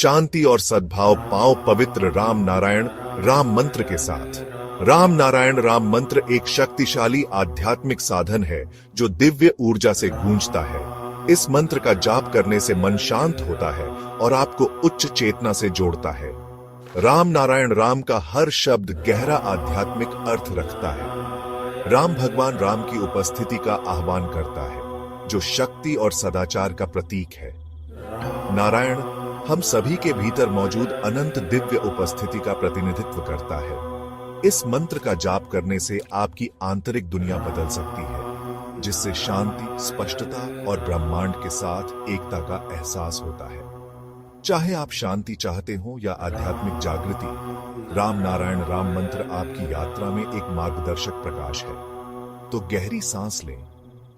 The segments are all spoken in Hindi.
शांति और सद्भाव पाओ पवित्र राम नारायण राम मंत्र के साथ। राम नारायण राम मंत्र एक शक्तिशाली आध्यात्मिक साधन है जो दिव्य ऊर्जा से गूंजता है। इस मंत्र का जाप करने से मन शांत होता है और आपको उच्च चेतना से जोड़ता है। राम नारायण राम का हर शब्द गहरा आध्यात्मिक अर्थ रखता है। राम भगवान राम की उपस्थिति का आह्वान करता है, जो शक्ति और सदाचार का प्रतीक है। नारायण हम सभी के भीतर मौजूद अनंत दिव्य उपस्थिति का प्रतिनिधित्व करता है। इस मंत्र का जाप करने से आपकी आंतरिक दुनिया बदल सकती है, जिससे शांति, स्पष्टता और ब्रह्मांड के साथ एकता का एहसास होता है। चाहे आप शांति चाहते हो या आध्यात्मिक जागृति, राम नारायण राम मंत्र आपकी यात्रा में एक मार्गदर्शक प्रकाश है। तो गहरी सांस लें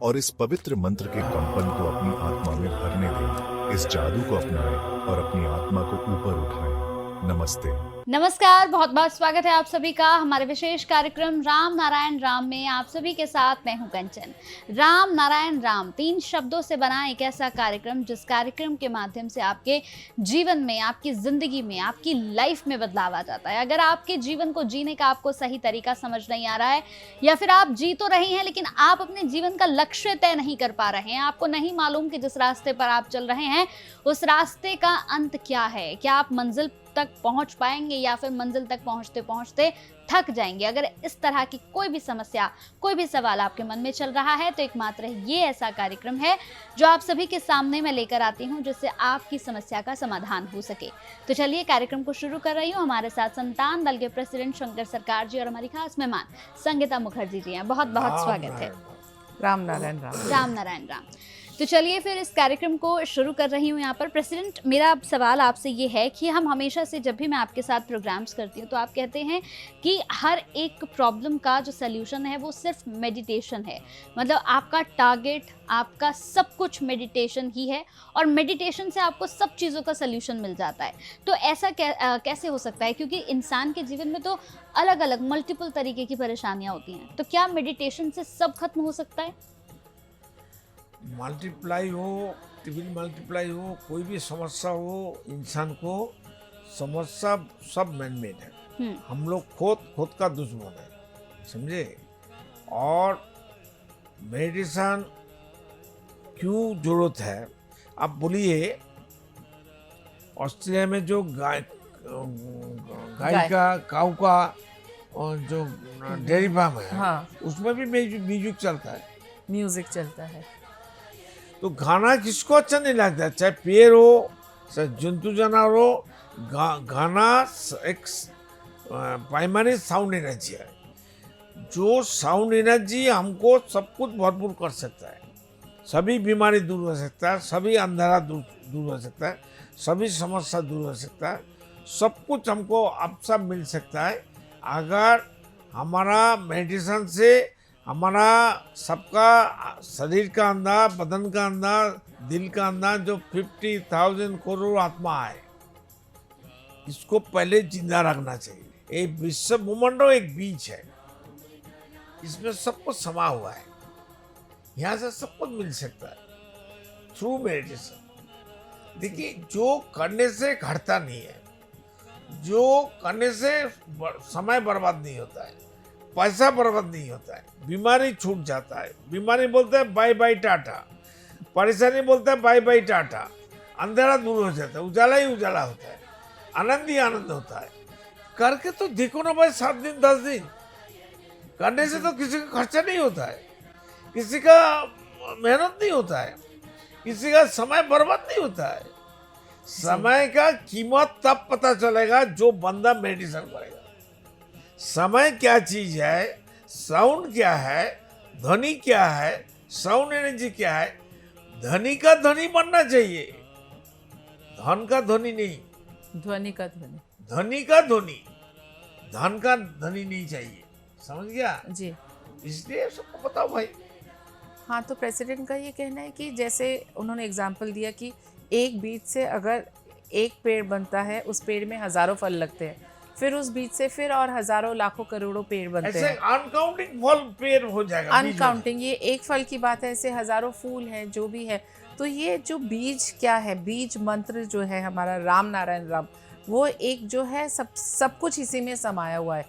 और इस पवित्र मंत्र के कंपन को अपनी आत्मा में भरने दें। इस जादू को अपनाएं और अपनी आत्मा को ऊपर उठाएं। नमस्ते। नमस्कार, बहुत बहुत स्वागत है आप सभी का हमारे विशेष कार्यक्रम राम नारायण राम में। आप सभी के साथ मैं हूं कंचन। राम नारायण राम 3 शब्दों से बना एक ऐसा कार्यक्रम जिस कार्यक्रम के माध्यम से आपके जीवन में, आपकी जिंदगी में, आपकी लाइफ में बदलाव आ जाता है। अगर आपके जीवन को जीने का आपको सही तरीका समझ नहीं आ रहा है, या फिर आप जी तो रहे हैं लेकिन आप अपने जीवन का लक्ष्य तय नहीं कर पा रहे हैं, आपको नहीं मालूम कि जिस रास्ते पर आप चल रहे हैं उस रास्ते का अंत क्या है, क्या आप मंजिल तक पहुंच पाएंगे या फिर मंजिल तक पहुंचते पहुंचते थक जाएंगे। अगर इस तरह की कोई भी समस्या, कोई भी सवाल आपके मन में चल रहा है तो एकमात्र ये ऐसा कार्यक्रम है जो आप सभी के सामने मैं लेकर आती हूं, जिससे आपकी समस्या का समाधान हो सके। तो चलिए कार्यक्रम को शुरू कर रही हूं। हमारे साथ संतान दल के प्रेसिडेंट शंकर सरकार जी और हमारी खास मेहमान संगीता मुखर्जी जी हैं। बहुत बहुत स्वागत है। राम नारायण राम। राम नारायण राम। तो चलिए फिर इस कार्यक्रम को शुरू कर रही हूँ। यहाँ पर प्रेसिडेंट, मेरा सवाल आपसे ये है कि हम हमेशा से जब भी मैं आपके साथ प्रोग्राम्स करती हूँ तो आप कहते हैं कि हर एक प्रॉब्लम का जो सल्यूशन है वो सिर्फ मेडिटेशन है। मतलब आपका टारगेट, आपका सब कुछ मेडिटेशन ही है और मेडिटेशन से आपको सब चीज़ों का सल्यूशन मिल जाता है। तो ऐसा कैसे हो सकता है? क्योंकि इंसान के जीवन में तो अलग अलग मल्टीपल तरीके की परेशानियाँ होती हैं। तो क्या मेडिटेशन से सब खत्म हो सकता है? मल्टीप्लाई हो, ट्रिपल मल्टीप्लाई हो, कोई भी समस्या हो, इंसान को समस्या सब मैनमेड है। हम लोग खुद का दुश्मन है, समझे। और मेडिटेशन क्यों जरूरत है आप बोलिए। ऑस्ट्रेलिया में जो गाय का काऊ का और जो डेयरी फार्म है, हाँ, उसमें भी म्यूजिक चलता है। म्यूजिक चलता है। तो गाना किसको अच्छा नहीं लगता, चाहे पेड़ हो, चाहे जंतु जानवर हो। गाना एक प्राइमरी साउंड एनर्जी है, जो साउंड एनर्जी हमको सब कुछ भरपूर कर सकता है। सभी बीमारी दूर हो सकता है, सभी अंधेरा दूर हो सकता है, सभी समस्या दूर हो सकता है, सब कुछ हमको अब सब मिल सकता है अगर हमारा मेडिटेशन से हमारा सबका शरीर का अंदर, बदन का अंदर, दिल का अंदर जो 50,000 करोड़ आत्मा है, इसको पहले जिंदा रखना चाहिए। एक विश्व ब्रह्मांड एक बीज है, इसमें सब कुछ समा हुआ है। यहाँ से सब कुछ मिल सकता है थ्रू मेडिटेशन। देखिए, जो करने से घटता नहीं है, जो करने से समय बर्बाद नहीं होता है, पैसा बर्बाद नहीं होता है, बीमारी छूट जाता है। बीमारी बोलते हैं बाय बाय टाटा, परेशानी बोलते हैं बाय बाय टाटा, अंधेरा दूर हो जाता है, उजाला ही उजाला होता है, आनंद ही आनंद होता है। करके तो देखो ना भाई, 7 दिन 10 दिन करने से तो किसी का खर्चा नहीं होता है, किसी का मेहनत नहीं होता है, किसी का समय बर्बाद नहीं होता है। समय का कीमत तब पता चलेगा जो बंदा मेडिटेशन करेगा। समय क्या चीज है, साउंड क्या है, ध्वनि क्या है, साउंड एनर्जी क्या है। धनी का धनी बनना चाहिए, धन का धनी नहीं, ध्वनि का ध्वनि, धनी का ध्वनि, धन का धनी नहीं चाहिए। समझ गया जी। इसलिए सबको बताओ भाई। हाँ, तो प्रेसिडेंट का ये कहना है कि जैसे उन्होंने एग्जाम्पल दिया कि एक बीज से अगर एक पेड़ बनता है, उस पेड़ में हजारों फल लगते हैं, फिर उस बीज से फिर और हजारों लाखों करोड़ों पेड़ बनते ऐसे हैं। अनकाउंटिंग फल पेड़ हो जाएगा। अनकाउंटिंग, ये एक फल की बात है, ऐसे हजारों फूल हैं, जो भी है। तो ये जो बीज क्या है, बीज मंत्र जो है हमारा राम नारायण राम, वो एक जो है सब कुछ इसी में समाया हुआ है,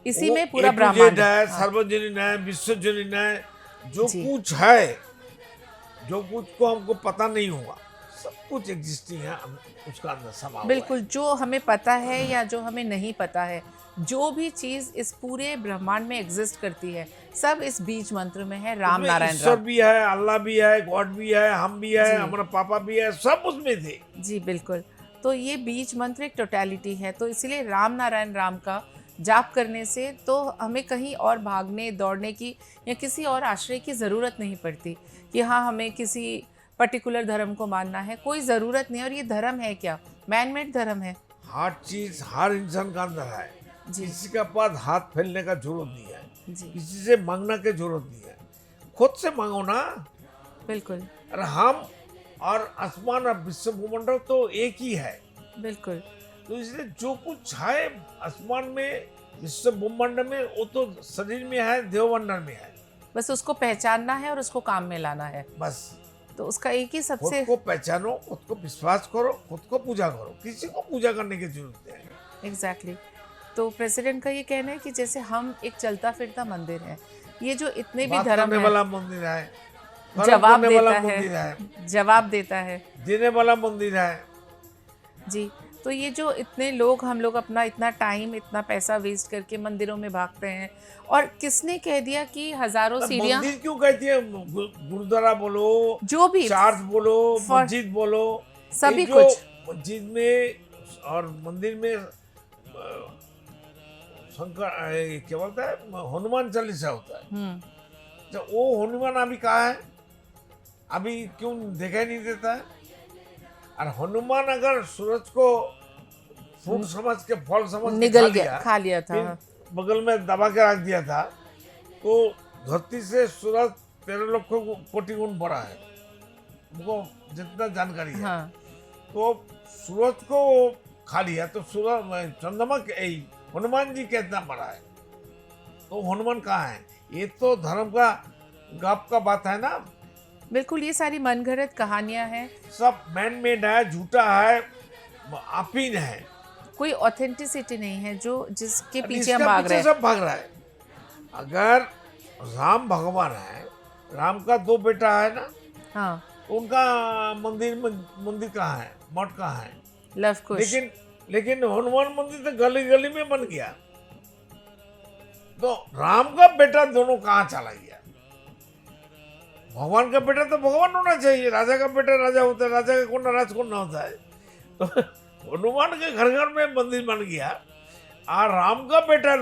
इसी वो में पूरा A to Z ब्रह्मांड है, हाँ, सार्वजनीन है, विश्वजनीन है, जो जी। कुछ है, जो कुछ को हमको पता नहीं होगा, सब कुछ एग्जिस्टिंग है, उसका अंदर समा हुआ है। बिल्कुल, जो हमें पता है या जो हमें नहीं पता है, जो भी चीज इस पूरे ब्रह्मांड में एग्जिस्ट करती है, सब इस बीज मंत्र में है, राम उसमें नारायण ईश्वर राम। भी है, अल्लाह भी है, गॉड भी है, हम भी है, जी। हमारा पापा भी है, सब उसमें थे। जी बिल्कुल। तो ये बीज मंत्र एक टोटलिटी है, तो इसीलिए राम नारायण राम का जाप करने से तो हमें कहीं और भागने दौड़ने की या किसी और आश्रय की ज़रूरत नहीं पड़ती कि हाँ हमें किसी पर्टिकुलर धर्म को मानना है, कोई ज़रूरत नहीं। और ये धर्म है क्या, मैन मेड धर्म है। हर चीज हर इंसान का अंदर है, जी किसी के पास हाथ फैलने का जरूरत नहीं है, जी किसी से मांगना की जरूरत नहीं है, खुद से मांगो ना। बिल्कुल और हम और आसमान और विश्व भूमंडल तो एक ही है, बिल्कुल तो इसलिए जो कुछ है आसमान में, विश्व ब्रह्मांड में, वो तो शरीर में है, देवमंडल में है। बस उसको पहचानना है और उसको काम में लाना है। बस तो उसका एक ही खुद सबसे को पहचानो, खुद को विश्वास करो, खुद को पूजा करो, किसी को पूजा करने की जरूरत है। एग्जैक्टली तो प्रेसिडेंट का ये कहना है कि जैसे हम एक चलता फिरता मंदिर है, ये जो इतने भी बात धर्म करने है, वाला मंदिर है, कर्म जवाब करने वाला देता मंदिर है, है, जवाब देता है। देने वाला मंदिर है। जी, तो ये जो इतने लोग, हम लोग अपना इतना टाइम इतना पैसा वेस्ट करके मंदिरों में भागते हैं, और किसने कह दिया कि हजारों सीढ़ियाँ, मंदिर क्यों कहती है, गुरुद्वारा बोलो, जो भी चर्च बोलो, For- मस्जिद बोलो, सभी ये जो कुछ। मस्जिद में और मंदिर में शंकर क्या बोलता है, हनुमान चालीसा होता है। तो वो हनुमान अभी कहाँ है, अभी क्यों दिखाई नहीं देता है? और हनुमान अगर सूरज को फ्रूट समझ के, फल समझ के निगल गया, खा लिया था। फिर बगल में दबा के रख दिया था, तो धरती से सूरज 13 लाख कोटि गुण बड़ा है, उनको जितना जानकारी है। हाँ तो सूरज को खा लिया, तो सूरज चंद्रमा हनुमान जी कितना बड़ा है, तो हनुमान कहाँ है? ये तो धर्म का गप का बात है ना, बिल्कुल, ये सारी मनगढ़ंत कहानियां हैं, सब मैन मेड है, झूठा है, आपीन है। कोई ऑथेंटिसिटी नहीं है जो जिसके अब पीछे हम इसका भाग पीछे रहे हैं। सब भाग रहा है। अगर राम भगवान है, राम का 2 बेटा है ना, हाँ, तो उनका मंदिर कहाँ है, मठ कहाँ है? लव कुश। लेकिन हनुमान मंदिर तो गली गली में बन गया, तो राम का बेटा दोनों कहाँ चला गया? भगवान का बेटा तो भगवान होना चाहिए, राजा का बेटा राजा होता है, राजा का कौन राज कौन होता है। तो हनुमान के घर घर में मंदिर बन गया, और राम का बेटा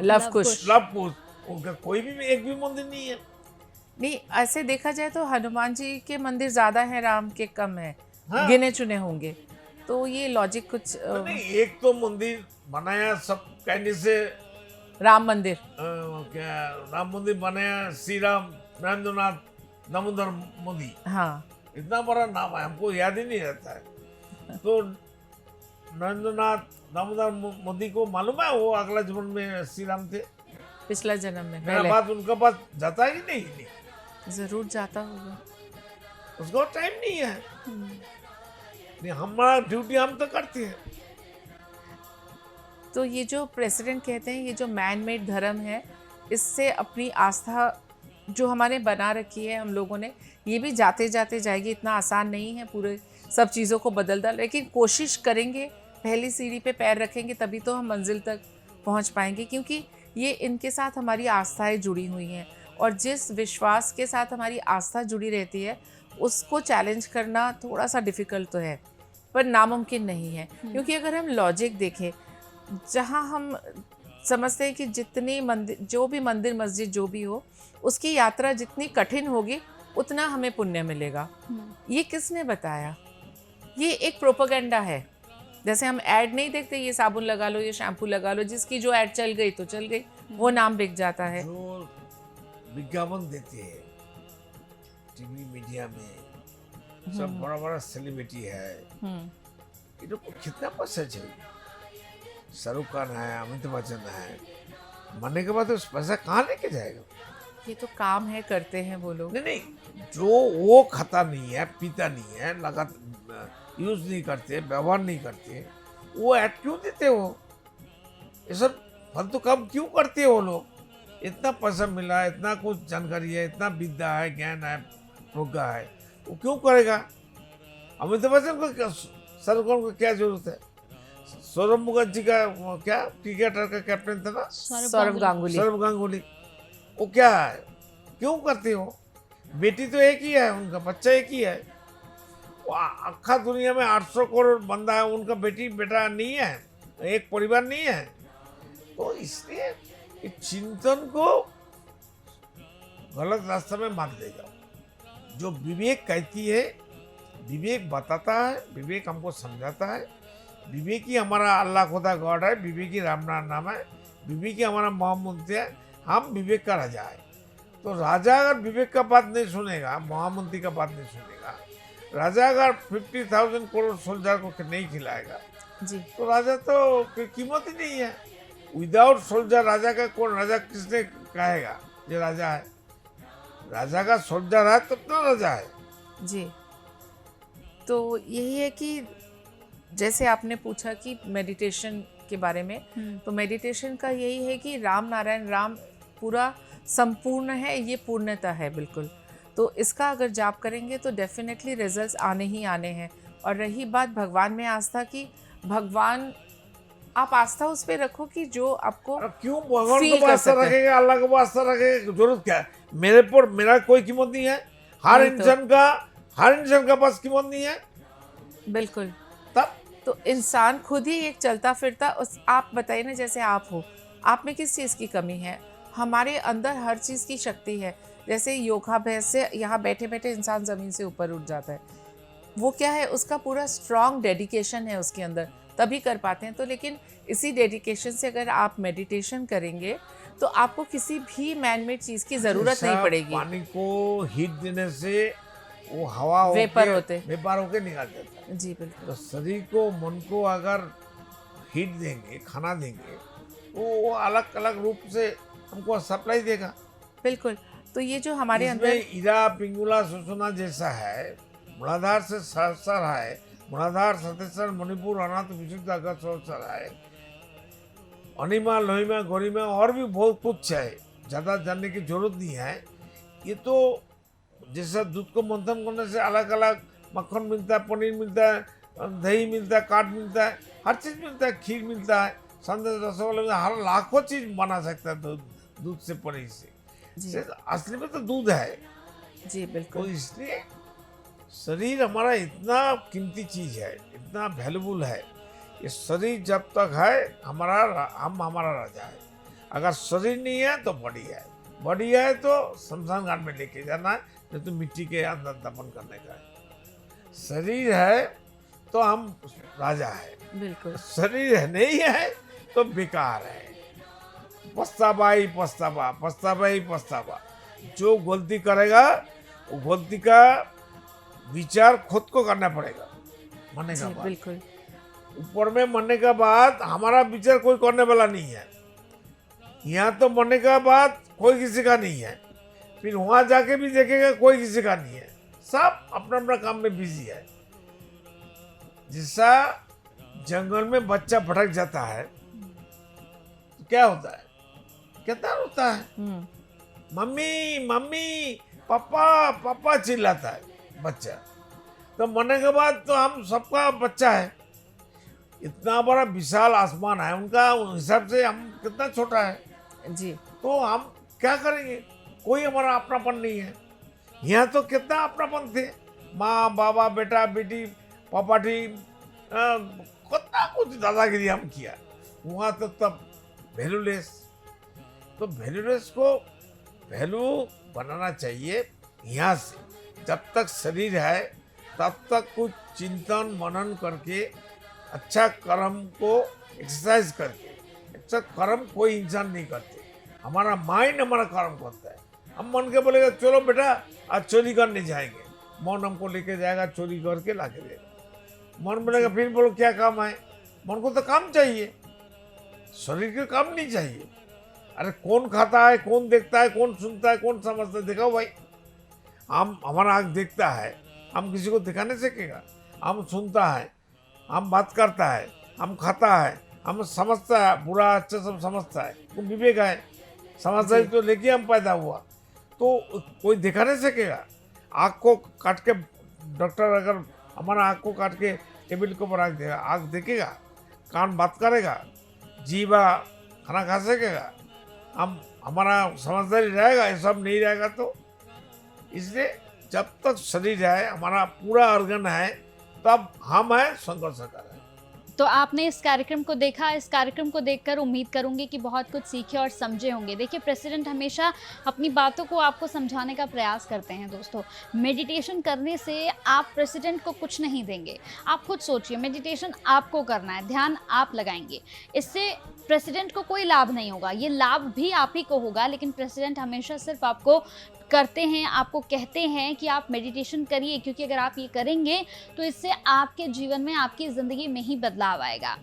लव कुश, उनका कोई भी एक भी मंदिर नहीं है। नहीं, ऐसे देखा जाए तो हनुमान जी के मंदिर ज्यादा हैं, राम के कम है, हाँ। गिने चुने होंगे। तो ये लॉजिक कुछ नहीं, एक तो मंदिर बनाया सब कहने से, राम मंदिर, क्या राम मंदिर बनाया, श्री राम नरेंद्रनाथ दामोदर मोदी, हाँ इतना बड़ा नाम है, हमको याद ही नहीं रहता है। तो नरेंद्रनाथ दामोदर मोदी को मालूम है वो अगला जीवन में श्री राम थे? पिछला जन्म में मेरा पहले बात उनका पास जाता ही नहीं, जरूर जाता होगा। उसको टाइम नहीं है। नहीं, हमारा ड्यूटी हम तो करते हैं। तो ये जो प्रेसिडेंट कहते हैं, ये जो मैन मेड धर्म है, इससे अपनी आस्था जो हमारे बना रखी है हम लोगों ने, ये भी जाते जाते जाएगी। इतना आसान नहीं है पूरे सब चीज़ों को बदलना, लेकिन कोशिश करेंगे, पहली सीढ़ी पे पैर रखेंगे तभी तो हम मंजिल तक पहुंच पाएंगे, क्योंकि ये इनके साथ हमारी आस्थाएं जुड़ी हुई हैं, और जिस विश्वास के साथ हमारी आस्था जुड़ी रहती है उसको चैलेंज करना थोड़ा सा डिफ़िकल्ट तो है, पर नामुमकिन नहीं है। क्योंकि अगर हम लॉजिक देखें, जहाँ हम समझते हैं कि जितने मंदिर, जो भी मंदिर मस्जिद जो भी हो, उसकी यात्रा जितनी कठिन होगी उतना हमें पुण्य मिलेगा। ये किसने बताया? ये एक प्रोपेगेंडा है। जैसे हम ऐड नहीं देखते, ये साबुन लगा लो, ये शैम्पू लगा लो, जिसकी जो ऐड चल गई तो चल गई, वो नाम बिक जाता है। जो विज्ञापन देते हैं टीवी मीडिया में, सब बड़ा बड़ा सेलिब्रिटी है, ये लोग को कितना पैसा चाहिए? शाहरुख खान है, अमिताभ बच्चन है, मरने के बाद उस पैसा कहाँ लेके जाएगा? ये तो काम है, करते हैं वो लोग। नहीं नहीं, जो वो खाता नहीं है, पीता नहीं है, लगातार यूज नहीं करते, व्यवहार नहीं करते, वो ऐड क्यों देते हो? ये सब फालतू काम क्यों करते हो लोग? इतना पैसा मिला है, इतना कुछ जानकारी है, इतना विद्या है, ज्ञान है, प्रज्ञा है, वो क्यों करेगा? अमिताभ बच्चन को सर को क्या जरूरत है? सौरभ मुखर्जी का वो क्या क्रिकेटर का कैप्टन था ना, सौरभ गांगुली। सौरभ गांगुली, वो क्या है? क्यों करते हो? बेटी तो एक ही है, उनका बच्चा एक ही है। वो आखा दुनिया में 800 करोड़ बंदा है, उनका बेटी बेटा नहीं है, एक परिवार नहीं है। तो इसलिए इस चिंतन को गलत रास्ते में मत ले जाओ। जो विवेक कहती है, विवेक बताता है, विवेक हमको समझाता है, विवेक ही हमारा अल्लाह खुदा गॉड है, विवेक ही राम नाम है, विवेक ही हमारा महामंत्री है, हम विवेक का राजा है। तो राजा अगर विवेक का बात नहीं सुनेगा, महामंत्री का बात नहीं सुनेगा, राजा अगर 50,000 करोड़ सोल्जर को नहीं खिलाएगा जी, तो राजा तो कोई कीमत ही नहीं है। विदाउट सोल्जर राजा का कौन, राजा किसने कहेगा ये राजा है? राजा का सोल्जर है तब तो राजा है। जी। तो यही है कि जैसे आपने पूछा कि मेडिटेशन के बारे में, तो मेडिटेशन का यही है कि राम नारायण राम पूरा संपूर्ण है, ये पूर्णता है बिल्कुल। तो इसका अगर जाप करेंगे तो डेफिनेटली रिजल्ट्स आने ही आने हैं। और रही बात भगवान में आस्था की, भगवान आप आस्था उस पर रखो कि जो आपको क्यों भगवान feel को कर आस्था सकते हैं। रखेगा, अल्लाह को आस्था रखेगा, जरूरत क्या है? मेरे पर मेरा कोई कीमत नहीं है, हर वही तो। इंसान का पास कीमत नहीं है। बिल्कुल। तब तो इंसान खुद ही एक चलता फिरता आप बताइए ना, जैसे आप हो, आप में किस चीज़ की कमी है? हमारे अंदर हर चीज़ की शक्ति है। जैसे योगाभ्यास से यहाँ बैठे बैठे इंसान ज़मीन से ऊपर उठ जाता है, वो क्या है, उसका पूरा स्ट्रॉन्ग डेडिकेशन है उसके अंदर, तभी कर पाते हैं। तो लेकिन इसी डेडिकेशन से अगर आप मेडिटेशन करेंगे तो आपको किसी भी मैनमेड चीज़ की ज़रूरत नहीं जैसा पड़ेगी। पानी को हीट देने से वो हवा वेपर होते। वेपर होके निकल जाता है। जी बिल्कुल। तो शरीर को, मन को अगर हीट देंगे, खाना देंगे, तो वो अलग अलग रूप से हमको सप्लाई देगा। बिल्कुल। तो ये जो हमारे अंदर इसमें इरा, पिंगुला, सुषुम्ना जैसा है, मूलाधार से सहस्र है, मूलाधार, सतेश्वर, मणिपुर, अनाथ, विशुद्ध, अगस्त, सहस्र है, अनिमा, लोहिमा, गोरिमा और भी बहुत कुछ है, ज़्यादा जानने की जरूरत नहीं है। ये तो जैसा दूध को मंथन करने से अलग अलग मक्खन मिलता है, पनीर मिलता है, दही मिलता है, काट मिलता है, हर चीज़ मिलता है, खीर मिलता है, संदेश, रसगुल्ला मिलता है, हर लाखों चीज़ बना सकता है दूध से, पनीर से। जी असली में तो दूध है। जी तो बिल्कुल। इसलिए शरीर हमारा इतना कीमती चीज है, इतना वैल्यूबल है। ये शरीर जब तक है हमारा राजा है। अगर शरीर नहीं है तो बॉडी है, बॉडी है तो शमशान घाट में लेके जाना है, नहीं तो मिट्टी के अंदर दफन करने का है। शरीर है तो हम राजा है, बिल्कुल। शरीर नहीं है तो बेकार है। पछतावा ही पछतावा, पछतावा ही पछतावा। जो गलती करेगा वो गलती का विचार खुद को करना पड़ेगा मरने का जी बाद। बिल्कुल। ऊपर में मरने का बाद हमारा विचार कोई करने वाला नहीं है। यहाँ तो मरने का बाद कोई किसी का नहीं है, फिर वहाँ जाके भी देखेगा कोई किसी का नहीं है। सब अपना अपना काम में बिजी है। जैसा जंगल में बच्चा भटक जाता है तो क्या होता है, कितना रोता है, मम्मी मम्मी, पापा पापा चिल्लाता है बच्चा। तो मरने के बाद तो हम सबका बच्चा है। इतना बड़ा विशाल आसमान है उनका, उस हिसाब से हम कितना छोटा है। जी तो हम क्या करेंगे, कोई हमारा अपनापन नहीं है। यहाँ तो कितना अपनापन थे, माँ बाबा, बेटा बेटी, पापाटी, कितना कुछ दादागिरी हम किया। वहाँ तो तब वैल्यूलेस। तो वैल्यूलेस को वैल्यू बनाना चाहिए यहाँ से। जब तक शरीर है तब तक कुछ चिंतन मनन करके, अच्छा कर्म को एक्सरसाइज करके। अच्छा कर्म कोई इंसान नहीं करते, हमारा माइंड हमारा कर्म करता है। हम मन के बोलेगा चलो बेटा आज चोरी करने जाएंगे, मन हमको लेके जाएगा, चोरी करके ला के देगा। मन बोलेगा फिर बोलो क्या काम है, मन को तो काम चाहिए, शरीर के काम नहीं चाहिए। अरे कौन खाता है, कौन देखता है, कौन सुनता है, कौन समझता है? दिखाओ भाई। हम, हमारा आँख देखता है, हम किसी को दिखा नहीं सकेगा। हम सुनता है, हम बात करता है, हम खाता है, हम समझता है, बुरा अच्छा सब समझता है। वो विवेक है, समझदारी तो लेके हम पैदा हुआ, तो कोई दिखा नहीं सकेगा। आँख को काट के डॉक्टर अगर हमारा आँख को काट के टेबल के ऊपर रख देगा, आँख देखेगा, कान बात करेगा, जीवा खाना खा सकेगा, हम हमारा समझदारी रहेगा। ये सब नहीं रहेगा तो इसलिए जब तक शरीर है, हमारा पूरा ऑर्गन है, तब हम हैं, संघर्ष कर रहे हैं। तो आपने इस कार्यक्रम को देखा, इस कार्यक्रम को देखकर उम्मीद करूंगी कि बहुत कुछ सीखे और समझे होंगे। देखिए, प्रेसिडेंट हमेशा अपनी बातों को आपको समझाने का प्रयास करते हैं। दोस्तों, मेडिटेशन करने से आप प्रेसिडेंट को कुछ नहीं देंगे। आप खुद सोचिए, मेडिटेशन आपको करना है, ध्यान आप लगाएंगे, इससे प्रेसिडेंट को कोई लाभ नहीं होगा, ये लाभ भी आप ही को होगा। लेकिन प्रेसिडेंट हमेशा सिर्फ आपको करते हैं, आपको कहते हैं कि आप मेडिटेशन करिए, क्योंकि अगर आप ये करेंगे तो इससे आपके जीवन में, आपकी ज़िंदगी में ही बदलाव आएगा।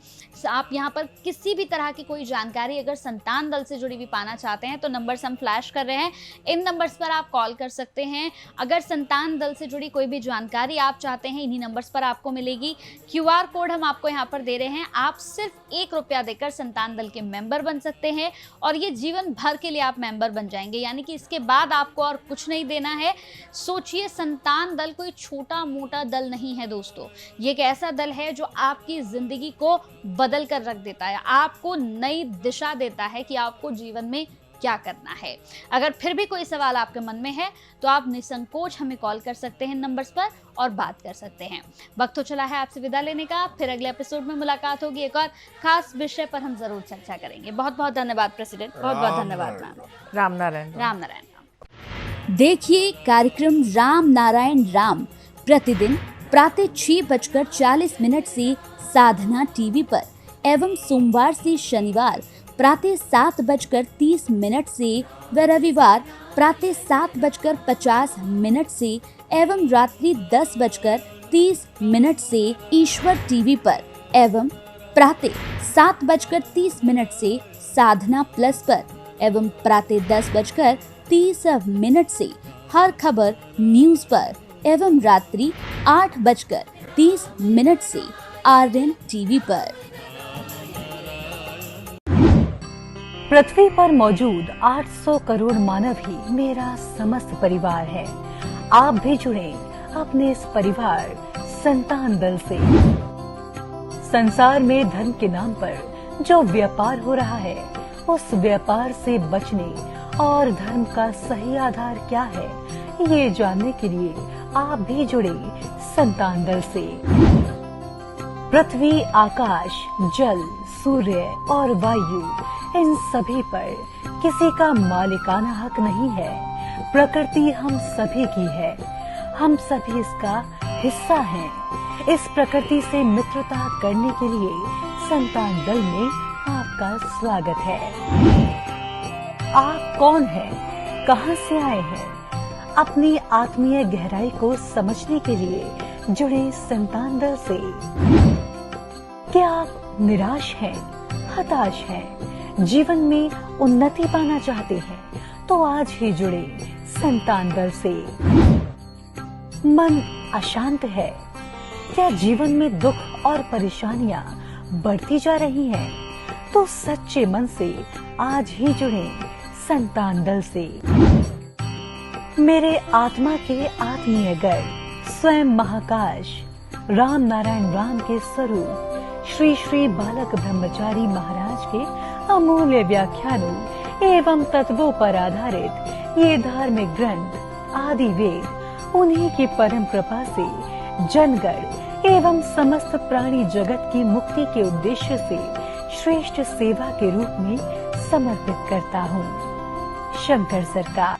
आप यहाँ पर किसी भी तरह की कोई जानकारी अगर संतान दल से जुड़ी हुई पाना चाहते हैं तो नंबर्स हम फ्लैश कर रहे हैं, इन नंबर्स पर आप कॉल कर सकते हैं। अगर संतान दल से जुड़ी कोई भी जानकारी आप चाहते हैं, इन्हीं नंबर्स पर आपको मिलेगी। QR कोड हम आपको यहाँ पर दे रहे हैं, आप सिर्फ 1 रुपया देकर संतान दल के मेंबर बन सकते हैं और ये जीवन भर के लिए आप मेंबर बन जाएंगे, यानी कि इसके बाद आपको और कुछ नहीं देना है। सोचिए, संतान दल कोई छोटा मोटा दल नहीं है दोस्तों, ये एक ऐसा दल है जो आपकी जिंदगी को बदल कर रख देता है, आपको नई दिशा देता है कि आपको जीवन में क्या करना है। अगर फिर भी कोई सवाल आपके मन में है तो आप निसंकोच हमें कॉल कर सकते हैं नंबर्स पर और बात कर सकते हैं। वक्त तो चला है आपसे विदा लेने का, फिर अगले एपिसोड में मुलाकात होगी, एक और खास विषय पर हम जरूर चर्चा करेंगे। बहुत बहुत धन्यवाद प्रेसिडेंट, बहुत बहुत धन्यवाद मैम। राम नारायण। राम नारायण। देखिए कार्यक्रम राम नारायण राम प्रतिदिन प्रातः 6:40 से साधना टीवी पर एवं सोमवार से शनिवार प्रातः 7:30 से व रविवार प्रातः 7:50 से एवं रात्रि 10:30 से ईश्वर टीवी पर एवं प्रातः 7:30 से साधना प्लस पर एवं प्रातः 10:30 से हर खबर न्यूज पर एवं रात्रि 8:30 से RN टीवी पर। पृथ्वी पर मौजूद 800 करोड़ मानव ही मेरा समस्त परिवार है। आप भी जुड़े अपने इस परिवार संतान दल से। संसार में धर्म के नाम पर जो व्यापार हो रहा है, उस व्यापार से बचने और धर्म का सही आधार क्या है, ये जानने के लिए आप भी जुड़े संतान दल से। पृथ्वी, आकाश, जल, सूर्य और वायु, इन सभी पर किसी का मालिकाना हक नहीं है। प्रकृति हम सभी की है, हम सभी इसका हिस्सा हैं। इस प्रकृति से मित्रता करने के लिए संतान दल में आपका स्वागत है। आप कौन हैं? कहां से आए हैं? अपनी आत्मीय गहराई को समझने के लिए जुड़े संतान दल से। क्या आप निराश हैं, हताश हैं, जीवन में उन्नति पाना चाहते हैं, तो आज ही जुड़े संतान दल से। मन अशांत है, क्या जीवन में दुख और परेशानियां बढ़ती जा रही हैं, तो सच्चे मन से आज ही जुड़े संतान दल से। मेरे आत्मा के आत्मीय गर्व स्वयं महाकाश राम नारायण राम के स्वरूप श्री श्री बालक ब्रह्मचारी महाराज के अमूल्य व्याख्यानों एवं तत्वों पर आधारित ये धार्मिक ग्रंथ आदि वेद उन्हीं की परम कृपा से जनगण एवं समस्त प्राणी जगत की मुक्ति के उद्देश्य से श्रेष्ठ सेवा के रूप में समर्पित करता हूँ। शंकर सरकार।